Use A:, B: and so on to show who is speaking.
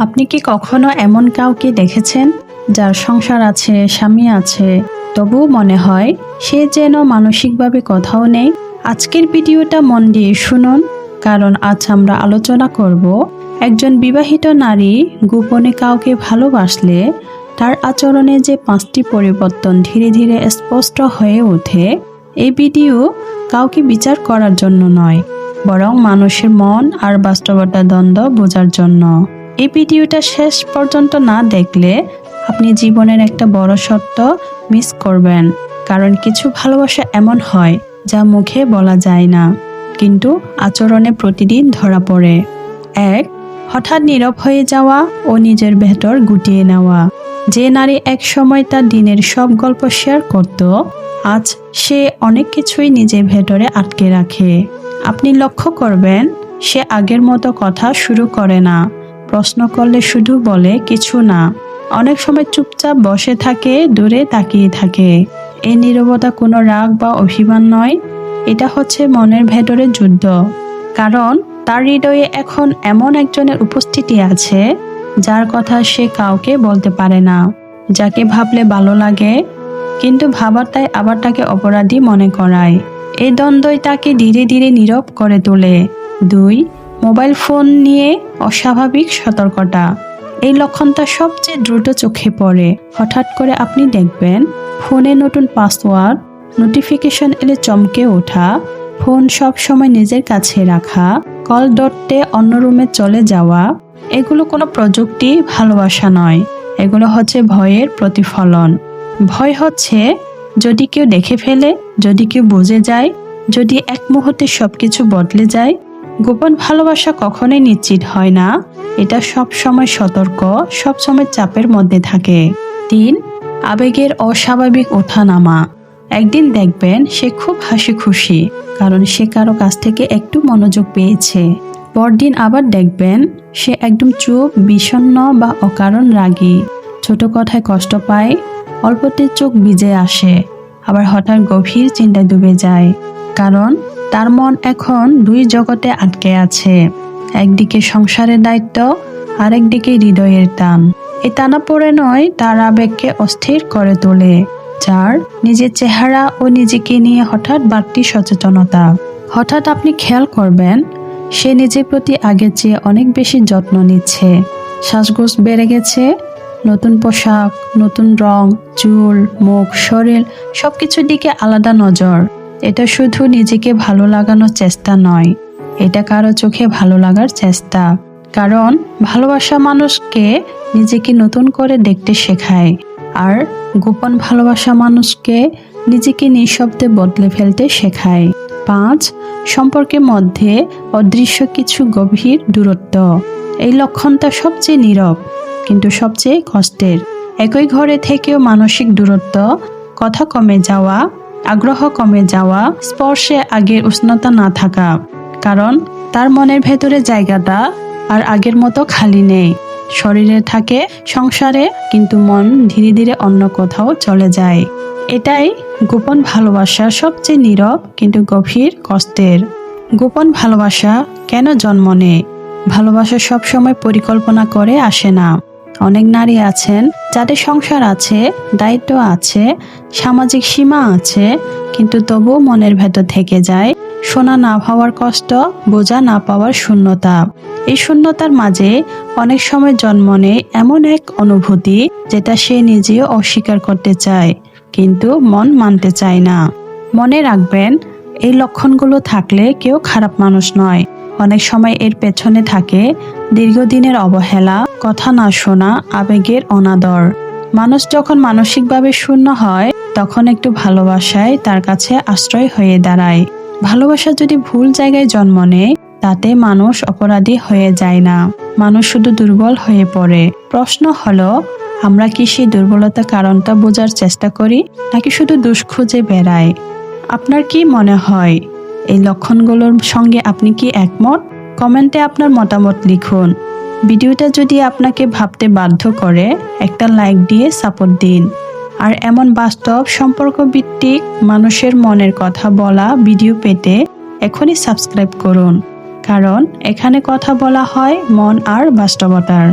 A: আপনি কি কখনো এমন কাউকে দেখেছেন যার সংসার আছে, স্বামী আছে, তবুও মনে হয় সে যেন মানসিকভাবে কোথাও নেই? আজকের ভিডিওটা মন দিয়ে শুনুন, কারণ আজ আমরা আলোচনা করব একজন বিবাহিত নারী গোপনে কাউকে ভালোবাসলে তার আচরণে যে 5টি পরিবর্তন ধীরে ধীরে স্পষ্ট হয়ে ওঠে। এই ভিডিও কাউকে বিচার করার জন্য নয়, বরং মানুষের মন আর বাস্তবতার দ্বন্দ্ব বোঝার জন্য। এই ভিডিওটা শেষ পর্যন্ত না দেখলে আপনি জীবনের একটা বড় সত্য মিস করবেন। কারণ কিছু ভালোবাসা এমন হয় যা মুখে বলা যায় না, কিন্তু আচরণে প্রতিদিন ধরা পড়ে। 1. হঠাৎ নীরব হয়ে যাওয়া ও নিজের ভেতর গুটিয়ে নেওয়া। যে নারী এক সময় তার দিনের সব গল্প শেয়ার করত, আজ সে অনেক কিছুই নিজের ভেতরে আটকে রাখে। আপনি লক্ষ্য করবেন সে আগের মতো কথা শুরু করে না, প্রশ্ন করলে শুধু বলে কিছু না, অনেক সময় চুপচাপ বসে থাকে, দূরে তাকিয়ে থাকে। এই নীরবতা কোনো রাগ বা অভিমান নয়, এটা হচ্ছে মনের ভেতরে যুদ্ধ। কারণ তার হৃদয়ে এখন এমন একজনের উপস্থিতি আছে যার কথা সে কাউকে বলতে পারে না, যাকে ভাবলে ভালো লাগে কিন্তু ভাবার তাই আবার তাকে অপরাধী মনে করায়। এই দ্বন্দ্বই তাকে ধীরে ধীরে নীরব করে তোলে। 2. মোবাইল ফোন নিয়ে অস্বাভাবিক সতর্কতা। এই লক্ষণটা সবচেয়ে দ্রুত চোখে পড়ে। হঠাৎ করে আপনি দেখবেন ফোনে নতুন পাসওয়ার্ড, নোটিফিকেশন এলে চমকে ওঠা, ফোন সব সময় নিজের কাছে রাখা, কল ধরতে অন্য রুমে চলে যাওয়া। এগুলো কোনো প্রযুক্তি ভালোবাসা নয়, এগুলো হচ্ছে ভয়ের প্রতিফলন। ভয় হচ্ছে যদি কেউ দেখে ফেলে, যদি কেউ বুঝে যায়, যদি এক মুহূর্তে সবকিছু বদলে যায়। গোপন ভালোবাসা কখনোই নিশ্চিত হয় না, এটা সব সময় সতর্ক, সব সময় চাপের মধ্যে থাকে। 3. আবেগের অস্বাভাবিক ওঠানামা। একদিন দেখবেন সে খুব হাসি খুশি, কারণ সে কারো কাছ থেকে একটু মনোযোগ পেয়েছে। পরদিন আবার দেখবেন সে একদম চুপ, বিষণ্ণ বা অকারণ রাগী, ছোট কথায় কষ্ট পায়, অল্পতে চোখ ভিজে আসে, আবার হঠাৎ গভীর চিন্তায় ডুবে যায়। কারণ তার মন এখন 2 জগতে আটকে আছে, একদিকে সংসারের দায়িত্ব, আরেকদিকে হৃদয়ের টান। এই টানাপোড়েনই তার আবেগকে অস্থির করে তোলে, যার নিজের চেহারা ও নিজেকে নিয়ে হঠাৎ বাড়তি সচেতনতা। হঠাৎ আপনি খেয়াল করবেন সে নিজের প্রতি আগের চেয়ে অনেক বেশি যত্ন নিচ্ছে, শ্বাসগোজ বেড়ে গেছে, নতুন পোশাক, নতুন রং, চুল, মুখ, শরীর সবকিছুর দিকে আলাদা নজর। এটা শুধু নিজেকে ভালো লাগানোর চেষ্টা নয়, এটা কারো চোখে ভালো লাগার চেষ্টা। কারণ ভালোবাসা মানুষকে নিজেকে নতুন করে দেখতে শেখায়, আর গোপন ভালোবাসা মানুষকে নিজেকে নিঃশব্দে বদলে ফেলতে শেখায়। 5. সম্পর্কের মধ্যে অদৃশ্য কিছু গভীর দূরত্ব। এই লক্ষণটা সবচেয়ে নীরব কিন্তু সবচেয়ে কষ্টের। একই ঘরে থেকেও মানসিক দূরত্ব, কথা কমে যাওয়া, আগ্রহ কমে যাওয়া, স্পর্শে আগের উষ্ণতা না থাকা। কারণ তার মনের ভেতরে জায়গাটা আর আগের মতো খালি নেই। শরীরে থাকে সংসারে, কিন্তু মন ধীরে ধীরে অন্য কোথাও চলে যায়। এটাই গোপন ভালোবাসা, সবচেয়ে নীরব কিন্তু গভীর কষ্টের। গোপন ভালোবাসা কেন জন্ম নেয়? ভালোবাসা সবসময় পরিকল্পনা করে আসে না। অনেক নারী আছেন যাদের সংসার আছে, দায়িত্ব আছে, সামাজিক সীমা আছে, কিন্তু তবুও মনের ভেতর থেকে যায় শোনা না পাওয়ার কষ্ট, বোঝা না পাওয়ার শূন্যতা। এই শূন্যতার মাঝে অনেক সময় জন্ম নেয় এমন এক অনুভূতি যেটা সে নিজেও অস্বীকার করতে চায়, কিন্তু মন মানতে চায় না। মনে রাখবেন, এই লক্ষণগুলো থাকলে কেউ খারাপ মানুষ নয়। অনেক সময় এর পেছনে থাকে দীর্ঘদিনের অবহেলা, কথা না শোনা, আবেগের অনাদর। মানুষ যখন মানসিকভাবে শূন্য হয়, তখন একটু ভালোবাসায় তার কাছে আশ্রয় হয়ে দাঁড়ায়। ভালোবাসা যদি ভুল জায়গায় জন্ম নেয়, তাতে মানুষ অপরাধী হয়ে যায় না, মানুষ শুধু দুর্বল হয়ে পড়ে। প্রশ্ন হলো, আমরা কি সেই দুর্বলতার কারণটা বোঝার চেষ্টা করি, নাকি শুধু দোষ খুঁজে বেড়াই? আপনার কি মনে হয়, এই লক্ষণগুলোর সঙ্গে আপনি কি একমত? কমেন্টে আপনার মতামত লিখুন। ভিডিওটা যদি আপনাকে ভাবতে বাধ্য করে, একটা লাইক দিয়ে সাপোর্ট দিন। আর এমন বাস্তব সম্পর্ক ভিত্তিক মানুষের মনের কথা বলা ভিডিও পেতে এখনই সাবস্ক্রাইব করুন, কারণ এখানে কথা বলা হয় মন আর বাস্তবতার।